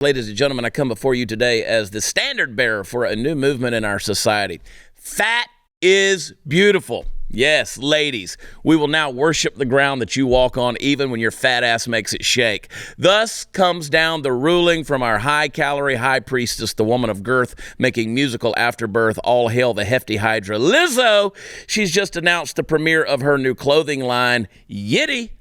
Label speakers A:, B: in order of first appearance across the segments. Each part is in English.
A: Ladies and gentlemen, I come before you today as the standard bearer for a new movement in our society. Fat is beautiful. Yes, ladies, we will now worship the ground that you walk on even when your fat ass makes it shake. Thus comes down the ruling from our high-calorie high priestess, the woman of girth, making musical afterbirth. All hail the hefty hydra, Lizzo. She's just announced the premiere of her new clothing line, Yitty.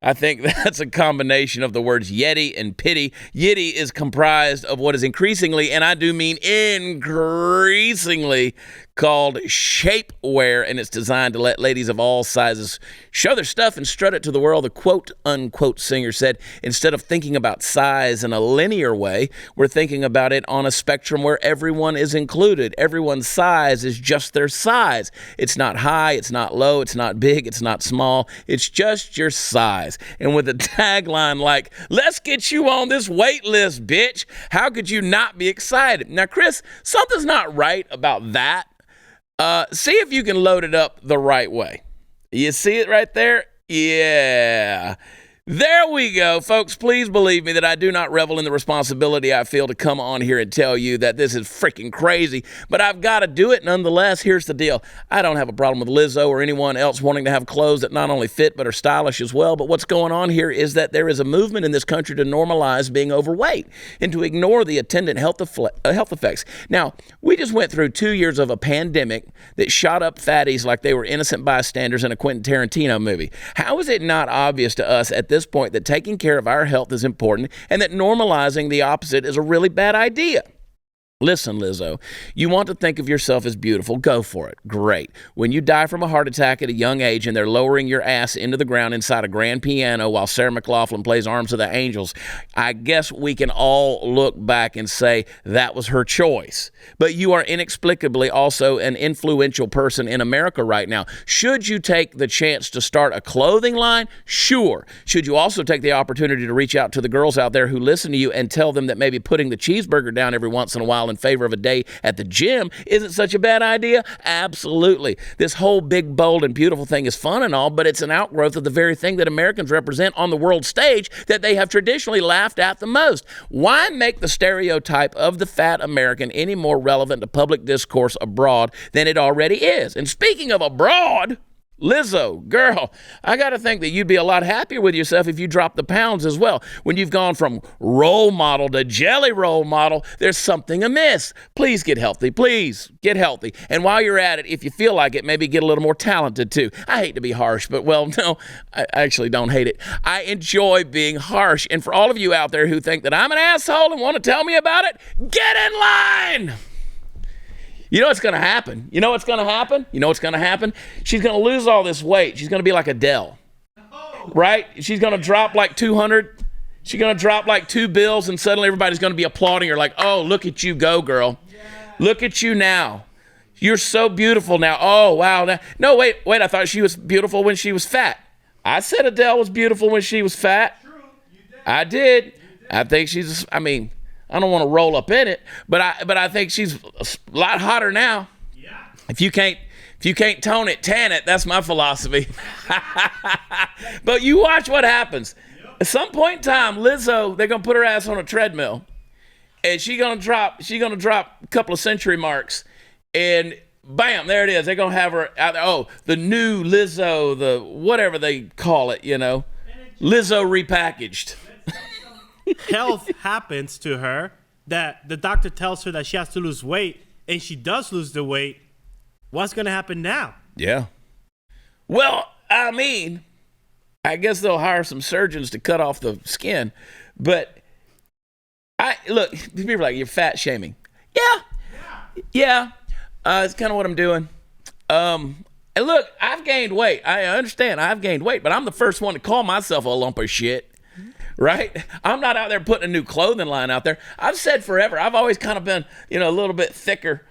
A: I think that's a combination of the words yeti and pity. Yitty is comprised of what is increasingly, and I do mean increasingly, called shapewear, and it's designed to let ladies of all sizes show their stuff and strut it to the world. The quote-unquote singer said, instead of thinking about size in a linear way, we're thinking about it on a spectrum where everyone is included. Everyone's size is just their size. It's not high, it's not low, it's not big, it's not small. It's just your size. And with a tagline like, let's get you on this wait list, bitch, how could you not be excited? Now, Chris, something's not right about that. See if you can load it up the right way. You see it right there? Yeah. There we go, folks. Please believe me that I do not revel in the responsibility I feel to come on here and tell you that this is freaking crazy, but I've got to do it nonetheless. Here's the deal. I don't have a problem with Lizzo or anyone else wanting to have clothes that not only fit but are stylish as well, but what's going on here is that there is a movement in this country to normalize being overweight and to ignore the attendant health effects. Now, we just went through 2 years of a pandemic that shot up fatties like they were innocent bystanders in a Quentin Tarantino movie. How is it not obvious to us at this point that taking care of our health is important and that normalizing the opposite is a really bad idea? Listen, Lizzo, you want to think of yourself as beautiful, go for it. Great. When you die from a heart attack at a young age and they're lowering your ass into the ground inside a grand piano while Sarah McLachlan plays Arms of the Angels, I guess we can all look back and say that was her choice. But you are inexplicably also an influential person in America right now. Should you take the chance to start a clothing line? Sure. Should you also take the opportunity to reach out to the girls out there who listen to you and tell them that maybe putting the cheeseburger down every once in a while in favor of a day at the gym isn't such a bad idea? Absolutely. This whole big, bold, and beautiful thing is fun and all, but it's an outgrowth of the very thing that Americans represent on the world stage that they have traditionally laughed at the most. Why make the stereotype of the fat American any more relevant to public discourse abroad than it already is? And speaking of abroad, Lizzo, girl, I got to think that you'd be a lot happier with yourself if you dropped the pounds as well. When you've gone from role model to jelly roll model, there's something amiss. Please get healthy. Please get healthy. And while you're at it, if you feel like it, maybe get a little more talented too. I hate to be harsh, but well, no, I actually don't hate it. I enjoy being harsh. And for all of you out there who think that I'm an asshole and want to tell me about it, get in line. You know what's going to happen? You know what's going to happen? You know what's going to happen? She's going to lose all this weight. She's going to be like Adele, right? She's going to drop like 200. She's going to drop like 2 bills, and suddenly everybody's going to be applauding her like, oh, look at you go, girl. Look at you now. You're so beautiful now. Oh, wow. No, wait. I thought she was beautiful when she was fat. I said Adele was beautiful when she was fat. I did. I think she's, I don't want to roll up in it, but I think she's a lot hotter now. Yeah. If you can't tone it, tan it. That's my philosophy. But you watch what happens. Yep. At some point in time, Lizzo, they're gonna put her ass on a treadmill, and she's gonna drop a couple of century marks, and bam, there it is. They're gonna have her out there. Oh, the new Lizzo, the whatever they call it, Lizzo repackaged.
B: Health happens to her that the doctor tells her that she has to lose weight, and she does lose the weight. What's going to happen now?
A: Yeah. Well, I guess they'll hire some surgeons to cut off the skin, but look, people are like, you're fat shaming. Yeah. It's kind of what I'm doing. And look, I've gained weight. I understand I've gained weight, but I'm the first one to call myself a lump of shit. Right? I'm not out there putting a new clothing line out there. I've said forever, I've always kind of been, a little bit thicker,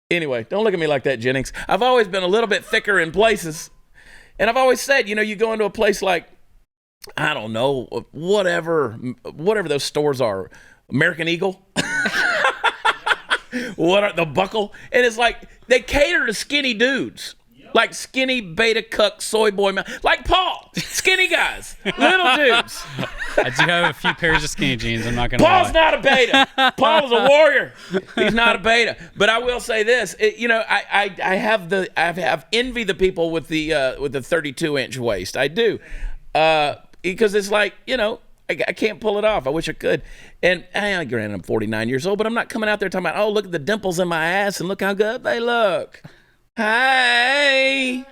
A: Anyway, don't look at me like that, Jennings. I've always been a little bit thicker in places. And I've always said, you go into a place like, I don't know, whatever those stores are, American Eagle, the Buckle. And it's like, they cater to skinny dudes. Like skinny beta cuck soy boy, like Paul. Skinny guys, little dudes.
C: I do have a few pairs of skinny jeans. I'm not gonna
A: Paul's
C: lie.
A: not a beta. Paul's a warrior. He's not a beta. But I will say this: I have envy the people with the 32-inch waist. I do, because it's like I can't pull it off. I wish I could. And granted, I'm 49 years old, but I'm not coming out there talking about, oh, look at the dimples in my ass and look how good they look. Hey.